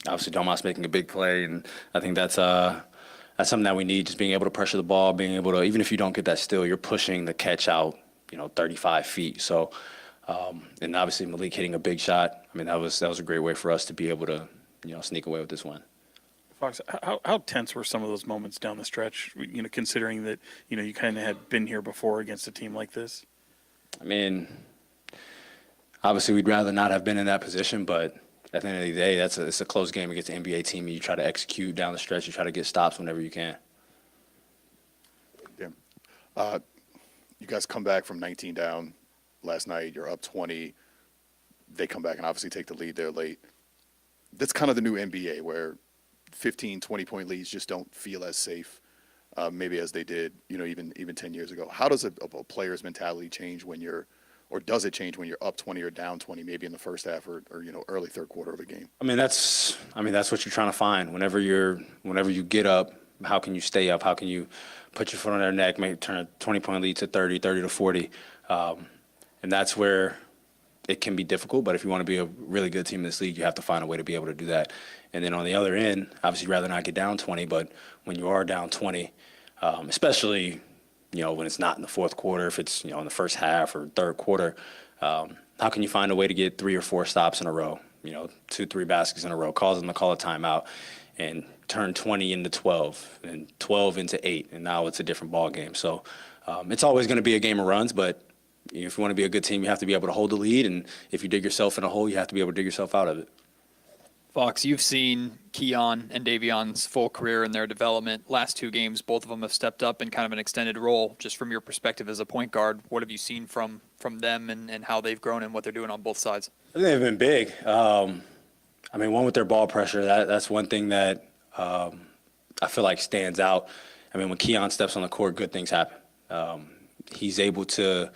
Obviously, Domas making a big play, and I think that's something that we need, just being able to pressure the ball, being able to, even if you don't get that steal, you're pushing the catch out, 35 feet. So, and obviously Malik hitting a big shot. I mean, that was a great way for us to be able to, sneak away with this win. Fox, how tense were some of those moments down the stretch, considering that, you kind of had been here before against a team like this? I mean, obviously we'd rather not have been in that position, but at the end of the day, it's a close game against an NBA team, and you try to execute down the stretch. You try to get stops whenever you can. Yeah. You guys come back from 19 down last night. You're up 20. They come back and obviously take the lead there late. That's kind of the new NBA where 15, 20-point leads just don't feel as safe maybe as they did, even 10 years ago. How does a player's mentality change or does it change when you're up 20 or down 20, maybe in the first half or early third quarter of a game? I mean, that's what you're trying to find. Whenever you get up, how can you stay up? How can you put your foot on their neck, turn a 20-point lead to 30 to 40? And that's where it can be difficult. But if you want to be a really good team in this league, you have to find a way to be able to do that. And then on the other end, obviously, you'd rather not get down 20. But when you are down 20, especially when it's not in the fourth quarter, if it's in the first half or third quarter, how can you find a way to get 3 or 4 stops in a row? 2-3 baskets in a row, cause them to call a timeout, and turn 20 into 12, and 12 into 8, and now it's a different ball game. So it's always going to be a game of runs, but if you want to be a good team, you have to be able to hold the lead, and if you dig yourself in a hole, you have to be able to dig yourself out of it. Fox, you've seen Keon and Davion's full career in their development. Last 2 games, both of them have stepped up in kind of an extended role. Just from your perspective as a point guard, what have you seen from them and how they've grown and what they're doing on both sides? I think they've been big. I mean, one with their ball pressure, that's one thing that I feel like stands out. I mean, when Keon steps on the court, good things happen. He's able to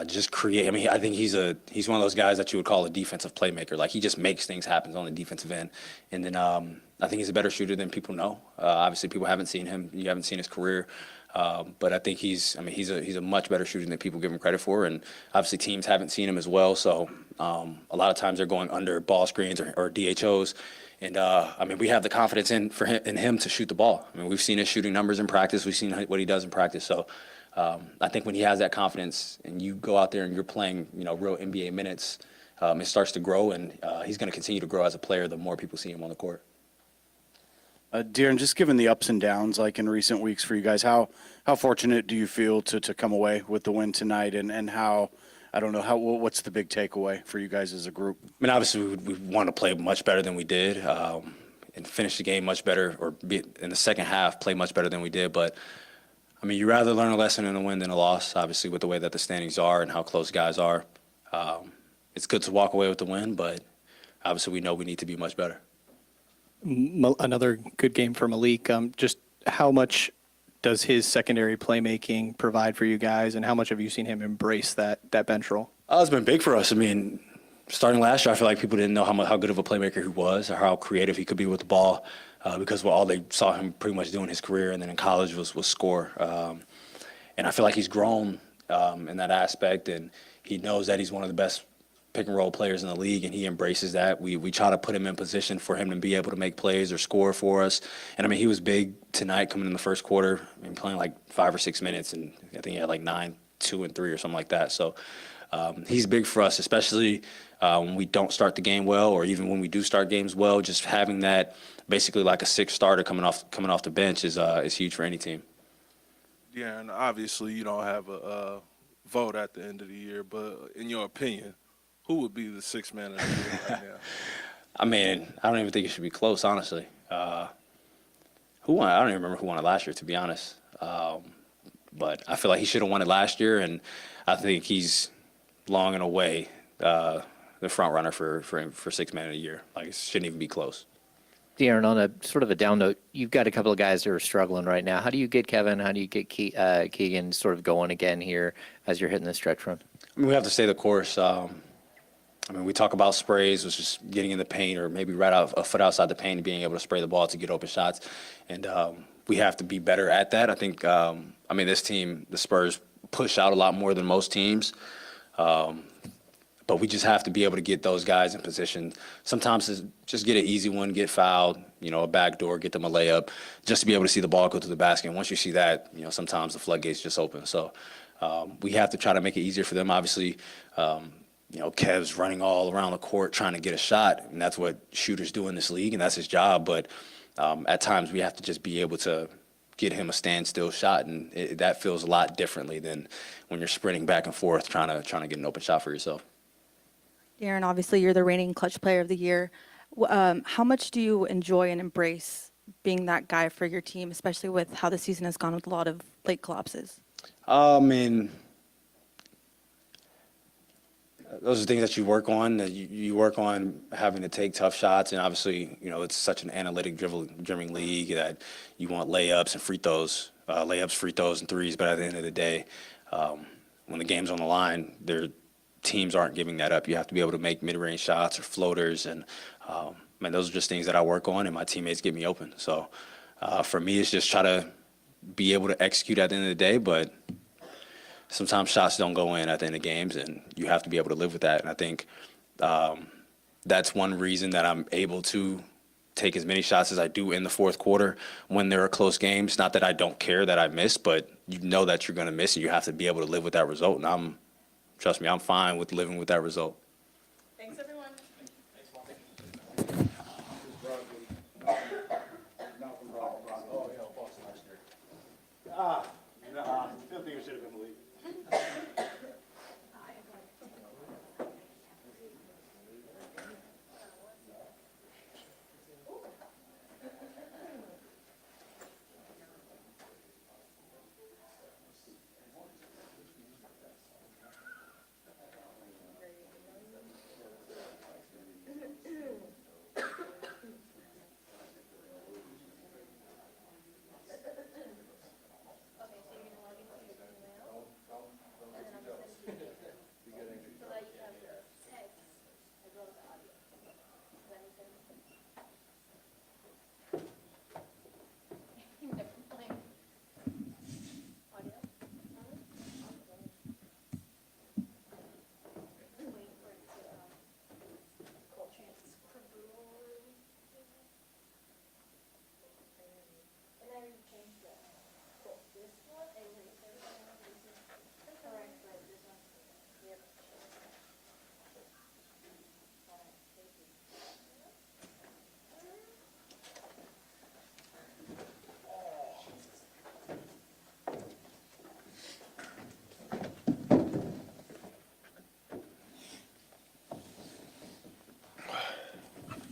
just create. I mean, I think he's one of those guys that you would call a defensive playmaker. Like, he just makes things happen on the defensive end. And then I think he's a better shooter than people know. Obviously, people haven't seen him. You haven't seen his career. But I think he's a much better shooter than people give him credit for. And obviously, teams haven't seen him as well. So a lot of times they're going under ball screens or DHOs. And, I mean, we have the confidence in him to shoot the ball. I mean, we've seen his shooting numbers in practice. We've seen what he does in practice. So I think when he has that confidence and you go out there and you're playing, real NBA minutes, it starts to grow, and he's going to continue to grow as a player the more people see him on the court. De'Aaron, just given the ups and downs like in recent weeks for you guys, how fortunate do you feel to come away with the win tonight, and how, I don't know, what's the big takeaway for you guys as a group? I mean, obviously we want to play much better than we did and finish the game much better, or be in the second half play much better than we did. But I mean, you'd rather learn a lesson in a win than a loss, obviously, with the way that the standings are and how close guys are. It's good to walk away with the win, but obviously we know we need to be much better. Another good game for Malik. Just how much does his secondary playmaking provide for you guys, and how much have you seen him embrace that bench role? It's been big for us. I mean, starting last year, I feel like people didn't know how good of a playmaker he was or how creative he could be with the ball. Because all they saw him pretty much doing his career and then in college was score. And I feel like he's grown in that aspect, and he knows that he's one of the best pick-and-roll players in the league, and he embraces that. We try to put him in position for him to be able to make plays or score for us. And, I mean, he was big tonight coming in the first quarter. I mean, playing like 5 or 6 minutes, and I think he had like 9, 2, and 3 or something like that. So he's big for us, especially when we don't start the game well, or even when we do start games well. Just having that basically like a 6th starter coming off the bench is huge for any team. Yeah, and obviously you don't have a vote at the end of the year, but in your opinion, who would be the 6th man of the year right now? I mean, I don't even think it should be close, honestly. Who won? I don't even remember who won it last year, to be honest. But I feel like he should have won it last year, and I think he's long and away the front runner for 6th man of the year. Like, it shouldn't even be close. De'Aaron, on a sort of a down note, you've got a couple of guys who are struggling right now. How do you get Kevin? How do you get Keegan sort of going again here as you're hitting the stretch run? I mean, we have to stay the course. I mean, we talk about sprays, which is getting in the paint or maybe right out a foot outside the paint and being able to spray the ball to get open shots. And we have to be better at that. I think, I mean, this team, the Spurs, push out a lot more than most teams. But we just have to be able to get those guys in position. Sometimes it's just get an easy one, get fouled, a back door, get them a layup, just to be able to see the ball go to the basket. And once you see that, sometimes the floodgates just open. So we have to try to make it easier for them. Obviously, Kev's running all around the court trying to get a shot, and that's what shooters do in this league, and that's his job. But at times we have to just be able to get him a standstill shot, and that feels a lot differently than when you're sprinting back and forth trying to get an open shot for yourself. Darren, obviously you're the reigning clutch player of the year. How much do you enjoy and embrace being that guy for your team, especially with how the season has gone with a lot of late collapses? And those are things that you work on. That you work on having to take tough shots, and obviously, it's such an analytic dribbling league that you want layups and free throws, free throws, and threes. But at the end of the day, when the game's on the line, teams aren't giving that up. You have to be able to make mid-range shots or floaters, and those are just things that I work on, and my teammates get me open. So for me, it's just try to be able to execute at the end of the day, but sometimes shots don't go in at the end of games, and you have to be able to live with that. And I think that's one reason that I'm able to take as many shots as I do in the fourth quarter when there are close games. Not that I don't care that I miss, but you know that you're going to miss, and you have to be able to live with that result. And trust me, I'm fine with living with that result. Thanks, everyone.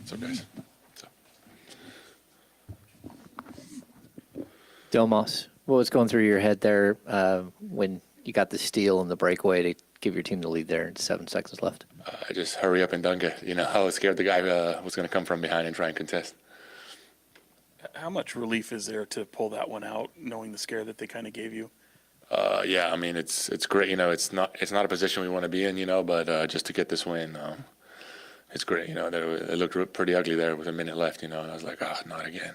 So, guys. Domas, what was going through your head there when you got the steal and the breakaway to give your team the lead there and 7 seconds left? I just hurry up and dunk it. I was scared the guy was going to come from behind and try and contest. How much relief is there to pull that one out, knowing the scare that they kind of gave you? Yeah, it's great. It's not a position we want to be in, but just to get this win, it's great. It looked pretty ugly there with a minute left, and I was like, not again.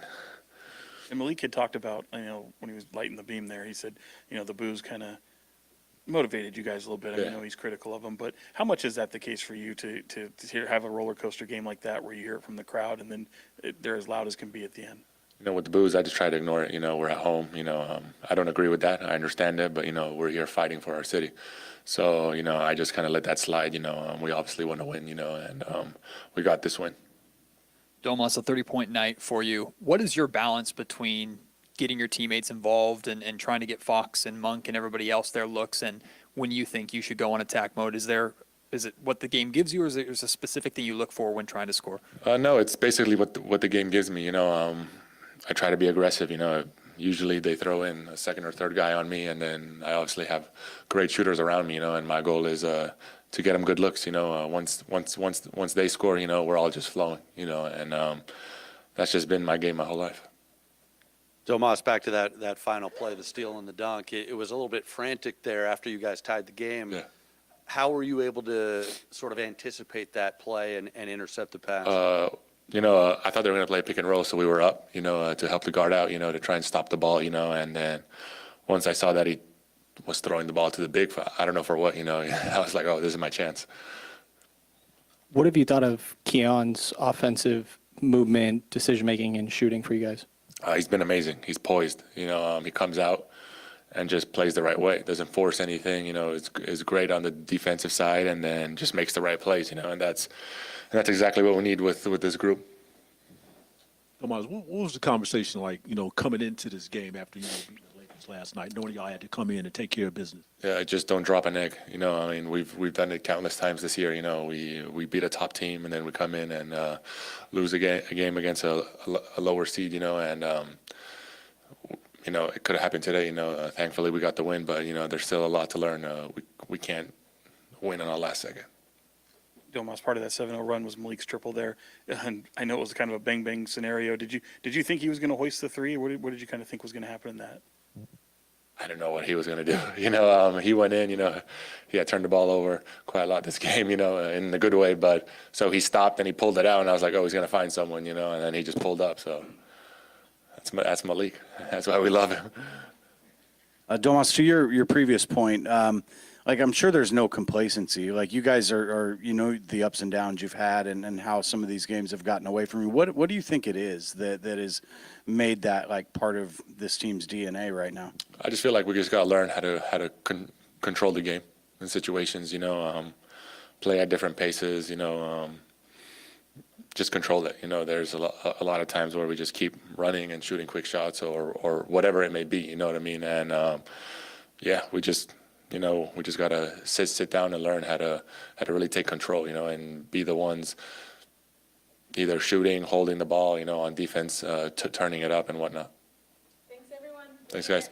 And Malik had talked about, when he was lighting the beam there, he said, the boos kind of motivated you guys a little bit. I know he's critical of them, but how much is that the case for you to have a roller coaster game like that where you hear it from the crowd and then they're as loud as can be at the end? With the boos, I just try to ignore it. We're at home. I don't agree with that. I understand it, but, we're here fighting for our city. So, I just kind of let that slide. We obviously want to win, and we got this win. Domas, a 30-point night for you. What is your balance between getting your teammates involved and trying to get Fox and Monk and everybody else their looks, and when you think you should go on attack mode? Is it what the game gives you, or is there a specific thing you look for when trying to score? No, it's basically what the game gives me. I try to be aggressive. Usually they throw in a second or third guy on me, and then I obviously have great shooters around me. And my goal is to get them good looks. Once they score, we're all just flowing. And that's just been my game my whole life. Domas, back to that final play, the steal and the dunk. It was a little bit frantic there after you guys tied the game. Yeah. How were you able to sort of anticipate that play and intercept the pass? I thought they were going to play pick and roll, so we were up, to help the guard out, to try and stop the ball, and then once I saw that he was throwing the ball to the big, I don't know for what, I was like, oh, this is my chance. What have you thought of Keon's offensive movement, decision-making, and shooting for you guys? He's been amazing. He's poised. He comes out and just plays the right way. Doesn't force anything. Is great on the defensive side, and then just makes the right plays. And that's exactly what we need with this group. Tomas, what was the conversation like, coming into this game after beating the Lakers last night, knowing y'all had to come in and take care of business? Yeah, just don't drop an egg. We've done it countless times this year. We beat a top team, and then we come in and lose a game against a lower seed. And it could have happened today. Thankfully we got the win, but there's still a lot to learn. We can't win on our last second. Domas, part of that 7-0 run was Malik's triple there, and I know it was kind of a bang scenario. Did you think he was going to hoist the three? What did you kind of think was going to happen in that? I don't know what he was going to do. He went in. He had turned the ball over quite a lot this game. In a good way. But so he stopped and he pulled it out, and I was like, oh, he's going to find someone. And then he just pulled up. So that's Malik. That's why we love him. Domas, to your previous point, I'm sure there's no complacency. Like, you guys are the ups and downs you've had and how some of these games have gotten away from you. What do you think it is that has made that like part of this team's DNA right now? I just feel like we just got to learn how to control the game in situations. Play at different paces. Just control it. There's a lot of times where we just keep running and shooting quick shots or whatever it may be. You know what I mean? And we just. We just gotta sit down and learn how to really take control, and be the ones either shooting, holding the ball, on defense, turning it up and whatnot. Thanks, everyone. Thanks, guys.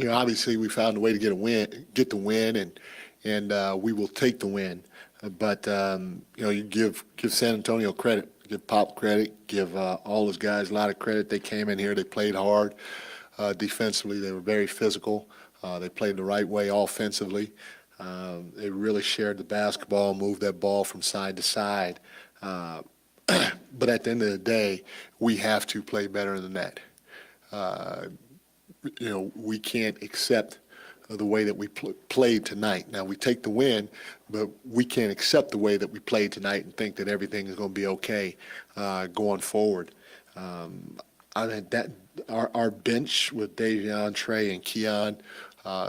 Obviously we found a way to get the win, and we will take the win. But you give San Antonio credit, give Pop credit, give all those guys a lot of credit. They came in here, they played hard. Defensively, they were very physical. They played the right way offensively. They really shared the basketball, moved that ball from side to side. But at the end of the day, we have to play better than that. We can't accept the way that we played tonight. Now, we take the win, but we can't accept the way that we played tonight and think that everything is going to be okay going forward. I think that our bench with Davion, Trey, and Keon,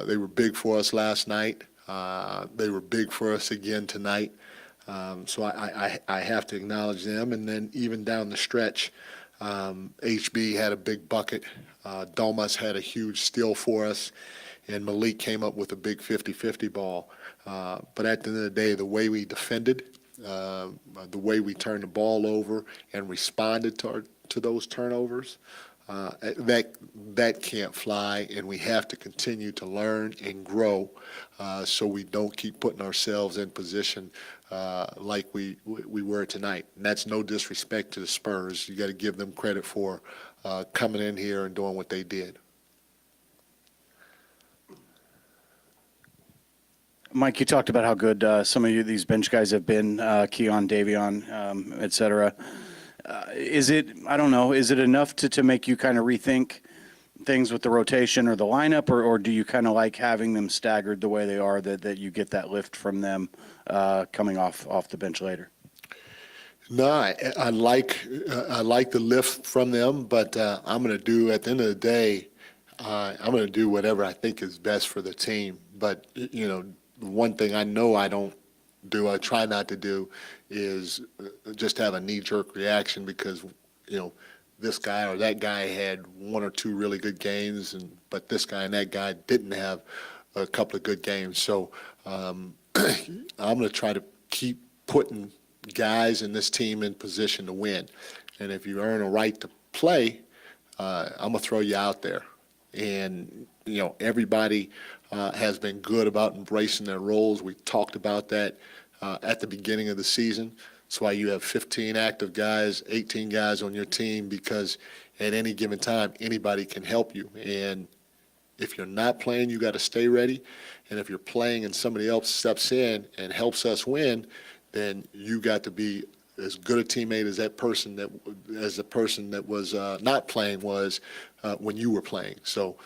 they were big for us last night. They were big for us again tonight. So I have to acknowledge them. And then even down the stretch, HB had a big bucket. Domas had a huge steal for us. And Malik came up with a big 50-50 ball. But at the end of the day, the way we defended, the way we turned the ball over and responded to those turnovers, that can't fly, and we have to continue to learn and grow so we don't keep putting ourselves in position like we were tonight. And that's no disrespect to the Spurs. You got to give them credit for coming in here and doing what they did. Mike, you talked about how good some of these bench guys have been, Keon, Davion, et cetera. Is it enough to make you kind of rethink things with the rotation or the lineup, or do you kind of like having them staggered the way they are, that you get that lift from them coming off the bench later? No, I like the lift from them, but I'm going to do, at the end of the day, I'm going to do whatever I think is best for the team. But, one thing I know I don't do, I try not to do, is just have a knee-jerk reaction because, this guy or that guy had one or two really good games, but this guy and that guy didn't have a couple of good games. So I'm going to try to keep putting guys in this team in position to win. And if you earn a right to play, I'm going to throw you out there. And, everybody has been good about embracing their roles. We talked about that at the beginning of the season. That's why you have 15 active guys, 18 guys on your team, because at any given time, anybody can help you. And if you're not playing, you got to stay ready. And if you're playing and somebody else steps in and helps us win, then you got to be as good a teammate as the person that was not playing was when you were playing. So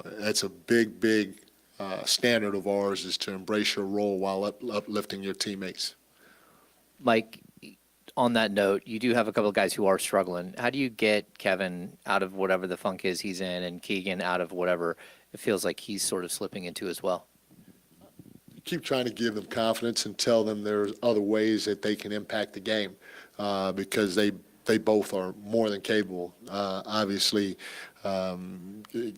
that's a big standard of ours, is to embrace your role while uplifting your teammates. Mike, on that note, you do have a couple of guys who are struggling. How do you get Kevin out of whatever the funk is he's in, and Keegan out of whatever it feels like he's sort of slipping into as well? Keep trying to give them confidence and tell them there's other ways that they can impact the game because they both are more than capable. Obviously,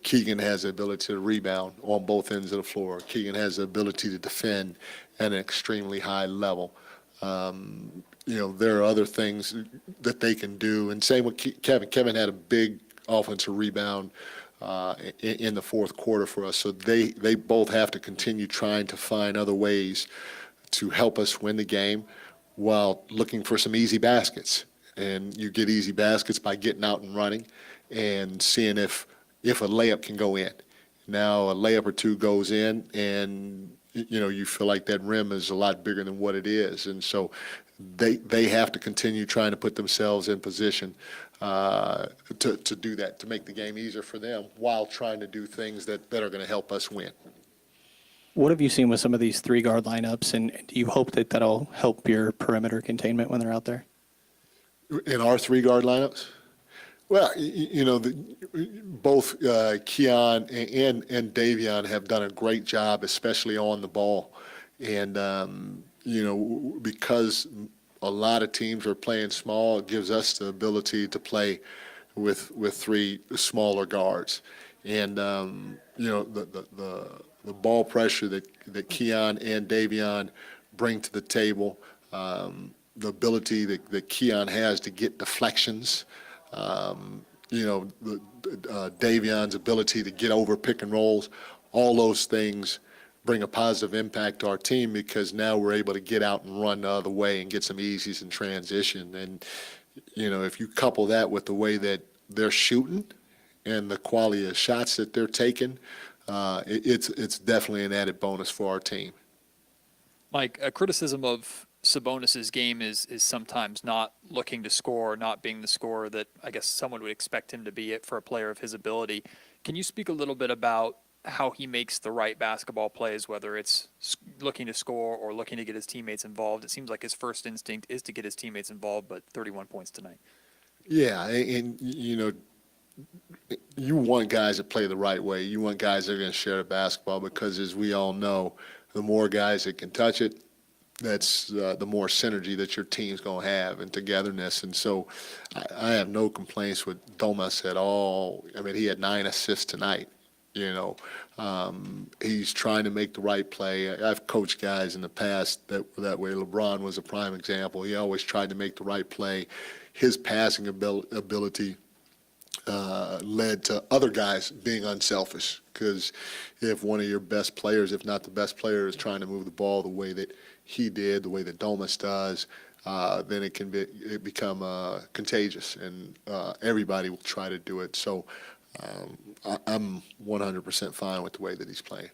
Keegan has the ability to rebound on both ends of the floor. Keegan has the ability to defend at an extremely high level. There are other things that they can do. And same with Kevin. Kevin had a big offensive rebound in the fourth quarter for us. So they both have to continue trying to find other ways to help us win the game while looking for some easy baskets. And you get easy baskets by getting out and running and seeing if a layup can go in. Now a layup or two goes in and you feel like that rim is a lot bigger than what it is. And so they have to continue trying to put themselves in position to do that, to make the game easier for them while trying to do things that are going to help us win. What have you seen with some of these three-guard lineups, and do you hope that that'll help your perimeter containment when they're out there? In our three-guard lineups? Well, both Keon and Davion have done a great job, especially on the ball. And, because a lot of teams are playing small, it gives us the ability to play with three smaller guards. And, the ball pressure that Keon and Davion bring to the table, the ability that Keon has to get deflections, Davion's ability to get over pick and rolls, all those things bring a positive impact to our team because now we're able to get out and run the other way and get some easies in transition. And, if you couple that with the way that they're shooting and the quality of shots that they're taking, it's definitely an added bonus for our team. Mike, a criticism of Sabonis' game is sometimes not looking to score, not being the scorer that I guess someone would expect him to be for a player of his ability. Can you speak a little bit about how he makes the right basketball plays, whether it's looking to score or looking to get his teammates involved? It seems like his first instinct is to get his teammates involved, but 31 points tonight. Yeah, and you want guys that play the right way. You want guys that are going to share the basketball because, as we all know, the more guys that can touch it, that's the more synergy that your team's going to have and togetherness. And so I have no complaints with Domas at all. I mean, he had 9 assists tonight. He's trying to make the right play. I've coached guys in the past that way. LeBron was a prime example. He always tried to make the right play. His passing ability led to other guys being unselfish because if one of your best players, if not the best player, is trying to move the ball the way that he did, the way that Domas does, then it can become contagious, and everybody will try to do it. So I'm 100% fine with the way that he's playing.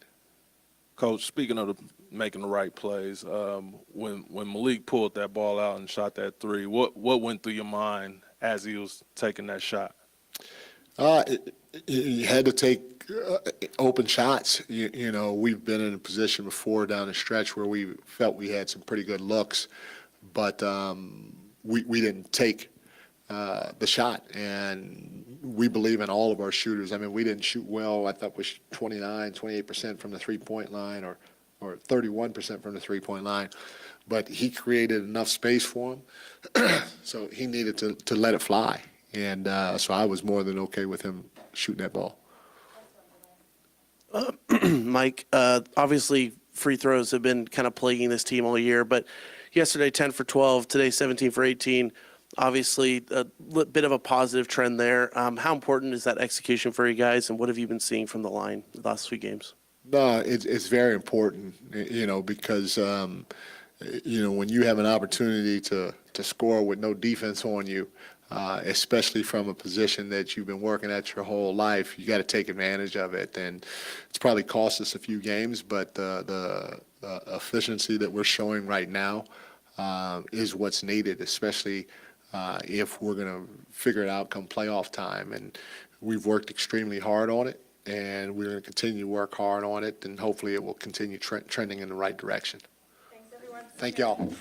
Coach, speaking of making the right plays, when Malik pulled that ball out and shot that three, what went through your mind as he was taking that shot? He had to take open shots. We've been in a position before down the stretch where we felt we had some pretty good looks, but we didn't take the shot. And we believe in all of our shooters. I mean, we didn't shoot well. I thought we shot 28% from the three-point line or 31% from the three-point line. But he created enough space for him, so he needed to let it fly. And so I was more than okay with him shooting that ball. Mike, obviously free throws have been kind of plaguing this team all year, but yesterday 10 for 12, today 17 for 18. Obviously a bit of a positive trend there. How important is that execution for you guys, and what have you been seeing from the line the last few games? No, it's very important, because, when you have an opportunity to score with no defense on you, especially from a position that you've been working at your whole life, you got to take advantage of it. And it's probably cost us a few games, but the efficiency that we're showing right now is what's needed, especially if we're going to figure it out come playoff time. And we've worked extremely hard on it, and we're going to continue to work hard on it, and hopefully it will continue trending in the right direction. Thanks, everyone. Thank y'all.